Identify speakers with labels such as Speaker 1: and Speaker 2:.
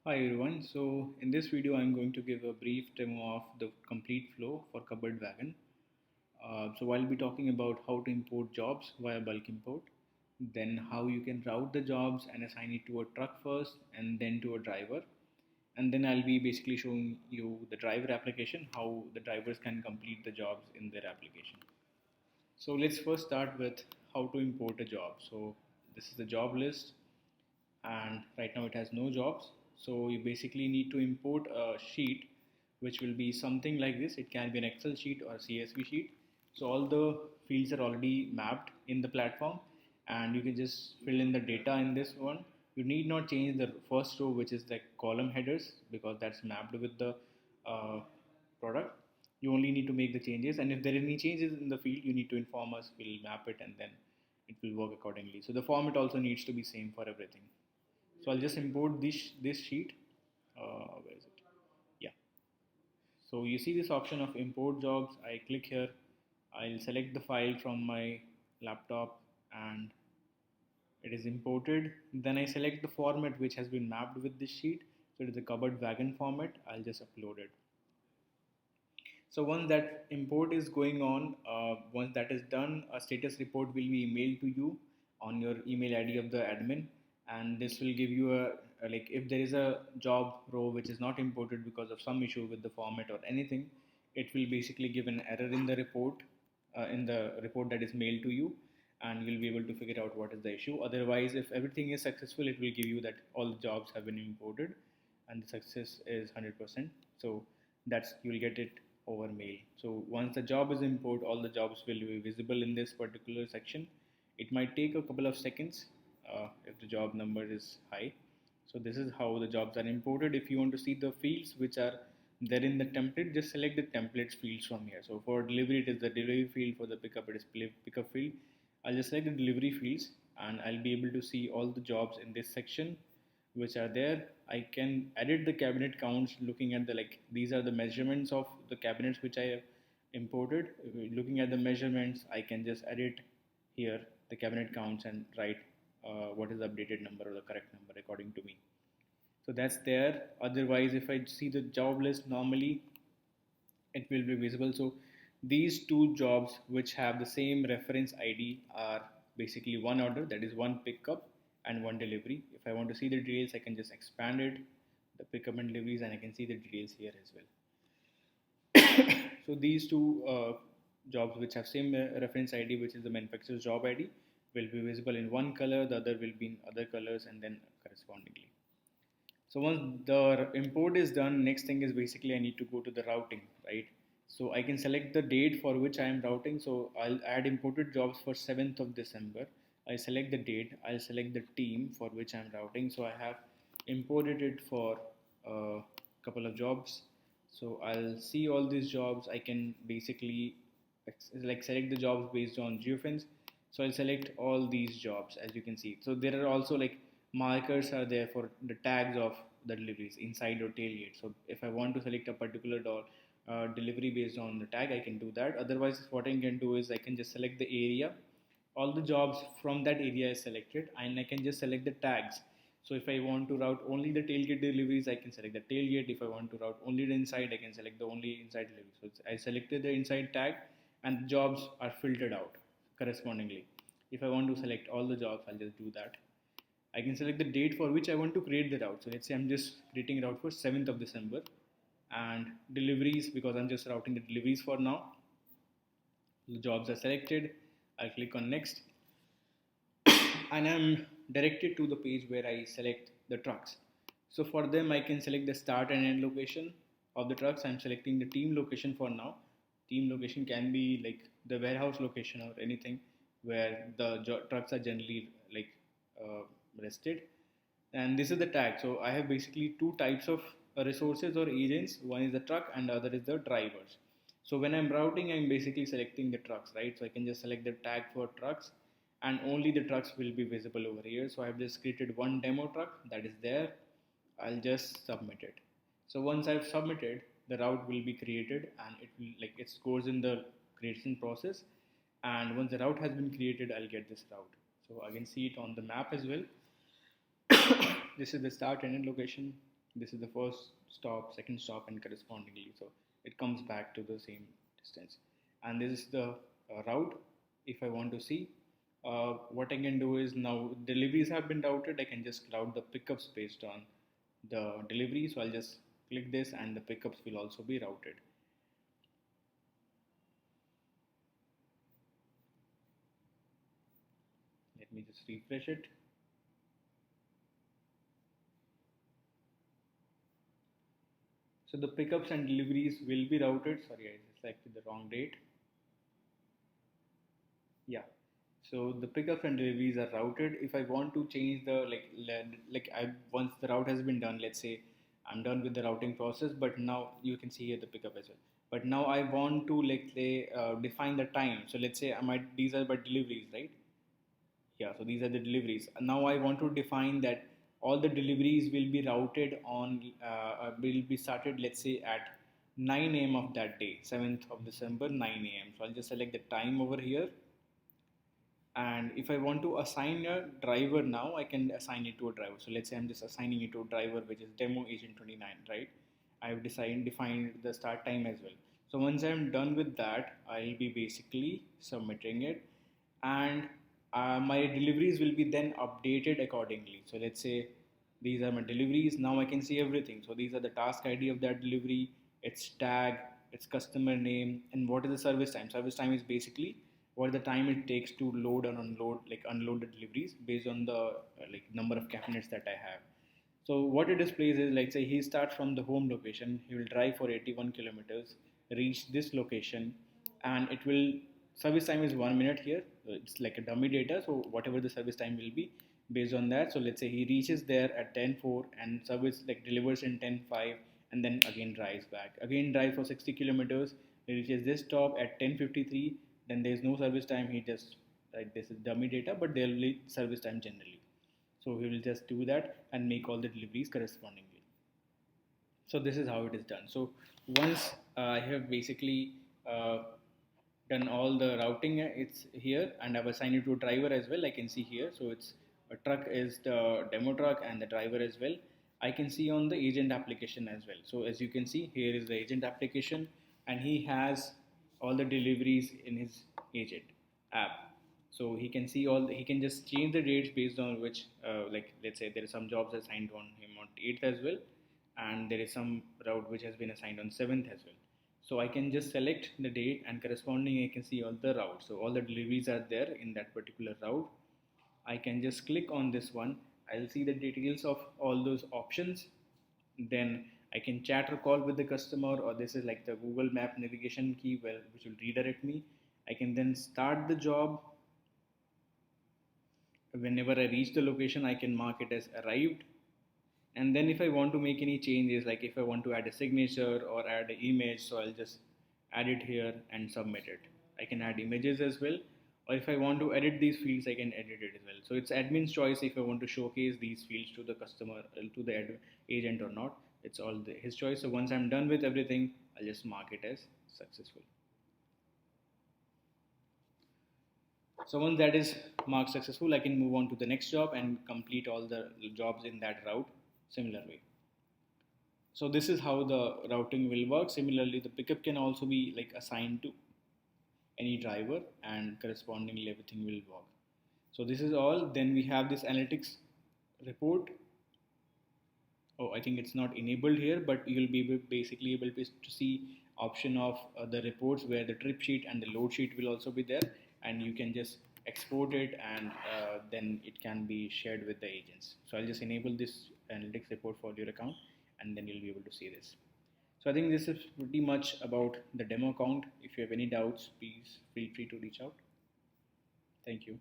Speaker 1: Hi everyone. So in this video, I'm going to give a brief demo of the complete flow for cupboard wagon. So I'll be talking about how to import jobs via bulk import, then how you can route the jobs and assign it to a truck first and then to a driver. And then I'll be basically showing you the driver application, how the drivers can complete the jobs in their application. So let's first start with how to import a job. So this is the job list and right now it has no jobs. So you basically need to import a sheet which will be something like this. It can be an Excel sheet or a CSV sheet. So all the fields are already mapped in the platform and you can just fill in the data in this one. You need not change the first row, which is the column headers, because that's mapped with the uh, product. You only need to make the changes, and if there are any changes in the field, you need to inform us. We'll map it and then it will work accordingly. So the format also needs to be same for everything. So I'll just import this sheet. Where is it? Yeah. So you see this option of import jobs. I click here. I'll select the file from my laptop and it is imported. Then I select the format which has been mapped with this sheet. So it is a cupboard wagon format. I'll just upload it. So once that import is going on, once that is done, a status report will be emailed to you on your email ID of the admin, and this will give you a like if there is a job row which is not imported because of some issue with the format or anything, it will basically give an error in the report that is mailed to you, and you'll be able to figure out what is the issue. Otherwise, if everything is successful, it will give you that all the jobs have been imported, and the success is 100%. So that's you'll get it over mail. So once the job is imported, all the jobs will be visible in this particular section. It might take a couple of seconds if the job number is high. So this is how the jobs are imported. If you want to see the fields which are there in the template, just select the templates fields from here. So for delivery, it is the delivery field. For the pickup, it is pickup field. I'll just select the delivery fields and I'll be able to see all the jobs in this section which are there. I can edit the cabinet counts looking at the like these are the measurements of the cabinets which I have imported. Looking at the measurements, I can just edit here the cabinet counts and write what is the updated number or the correct number according to me. So that's there. Otherwise, if I see the job list normally, it will be visible. So these two jobs which have the same reference ID are basically one order, that is one pickup and one delivery. If I want to see the details, I can just expand it, the pickup and deliveries, and I can see the details here as well. So these two jobs which have same reference ID, which is the manufacturer's job ID, will be visible in one color, the other will be in other colors, and then correspondingly. So once the import is done, next thing is basically I need to go to the routing, right? So I can select the date for which I am routing. So I'll add imported jobs for 7th of December. I select the date. I'll select the team for which I'm routing. So I have imported it for a couple of jobs. So I'll see all these jobs. I can basically like select the jobs based on geofence. So I'll select all these jobs as you can see. So there are also like markers are there for the tags of the deliveries inside or tailgate. So if I want to select a particular delivery based on the tag, I can do that. Otherwise, what I can do is I can just select the area. All the jobs from that area is selected, and I can just select the tags. So if I want to route only the tailgate deliveries, I can select the tailgate. If I want to route only the inside, I can select the only inside delivery. So I selected the inside tag, and the jobs are filtered out correspondingly. If I want to select all the jobs, I'll just do that. I can select the date for which I want to create the route. So let's say I'm just creating a route for 7th of December, and deliveries, because I'm just routing the deliveries for now. The jobs are selected. I'll click on next and I'm directed to the page where I select the trucks. So for them, I can select the start and end location of the trucks. I'm selecting the team location for now. Team location can be like the warehouse location or anything where the trucks are generally like uh, rested. And this is the tag. So I have basically two types of resources or agents. One is the truck and the other is the drivers. So when I'm routing, I'm basically selecting the trucks, right? So I can just select the tag for trucks and only the trucks will be visible over here. So I've just created one demo truck that is there. I'll just submit it. So once I've submitted, the route will be created and it will like it goes in the creation process. And once the route has been created, I'll get this route. So I can see it on the map as well. This is the start and end location. This is the first stop, second stop, and correspondingly. So it comes back to the same distance. And this is the route. If I want to see, what I can do is now deliveries have been routed. I can just route the pickups based on the delivery. So I'll just click this, and the pickups will also be routed. Let me just refresh it. So the pickups and deliveries will be routed. Sorry, I selected the wrong date. Yeah. So the pickups and deliveries are routed. If I want to change the like I once the route has been done, let's say I'm done with the routing process, but now you can see here the pickup as well. But now I want to define the time. So let's say I might these are but deliveries, right? Yeah, so these are the deliveries. Now I want to define that all the deliveries will be routed on, will be started, let's say at 9 a.m. of that day, 7th of December, 9 a.m. So I'll just select the time over here. And if I want to assign a driver now, I can assign it to a driver. So let's say I'm just assigning it to a driver, which is demo agent 29, right? I've defined the start time as well. So once I'm done with that, I'll be basically submitting it, and my deliveries will be then updated accordingly. So let's say these are my deliveries. Now I can see everything. So these are the task ID of that delivery, its tag, its customer name, and what is the service time. Service time is basically what the time it takes to load and unload, like unload the deliveries based on the number of cabinets that I have. So what it displays is, like, say he starts from the home location, he will drive for 81 kilometers, reach this location, and it will service time is 1 minute here. It's like a dummy data, so whatever the service time will be based on that. So let's say he reaches there at 10:04 and service like delivers in 10:05, and then again drives back. Again drives for 60 kilometers. He reaches this stop at 10:53. Then there is no service time. He just like this is dummy data, but there will be service time generally. So he will just do that and make all the deliveries correspondingly. So this is how it is done. So once I have basically done all the routing, it's here, and I've assigned it to a driver as well. I can see here. So it's a truck is the demo truck and the driver as well. I can see on the agent application as well. So as you can see, here is the agent application, and he has all the deliveries in his agent app. So he can see he can just change the dates based on which, like let's say there are some jobs assigned on him on 8th as well, and there is some route which has been assigned on 7th as well. So I can just select the date, and corresponding I can see all the routes. So all the deliveries are there in that particular route. I can just click on this one. I'll see the details of all those options. Then I can chat or call with the customer, or this is like the Google Map navigation key, which will redirect me. I can then start the job. Whenever I reach the location, I can mark it as arrived. And then if I want to make any changes, like if I want to add a signature or add an image, so I'll just add it here and submit it. I can add images as well, or if I want to edit these fields, I can edit it as well. So it's admin's choice if I want to showcase these fields to the customer, to the agent or not. It's all his choice. So once I'm done with everything, I'll just mark it as successful. So once that is marked successful, I can move on to the next job and complete all the jobs in that route similar way. So this is how the routing will work. Similarly, the pickup can also be like assigned to any driver, and correspondingly everything will work. So this is all. Then we have this analytics report. Oh, I think it's not enabled here, but you'll be basically able to see option of the reports where the trip sheet and the load sheet will also be there, and you can just export it, and then it can be shared with the agents. So I'll just enable this analytics report for your account, and then you'll be able to see this. So I think this is pretty much about the demo account. If you have any doubts, please feel free to reach out. Thank you.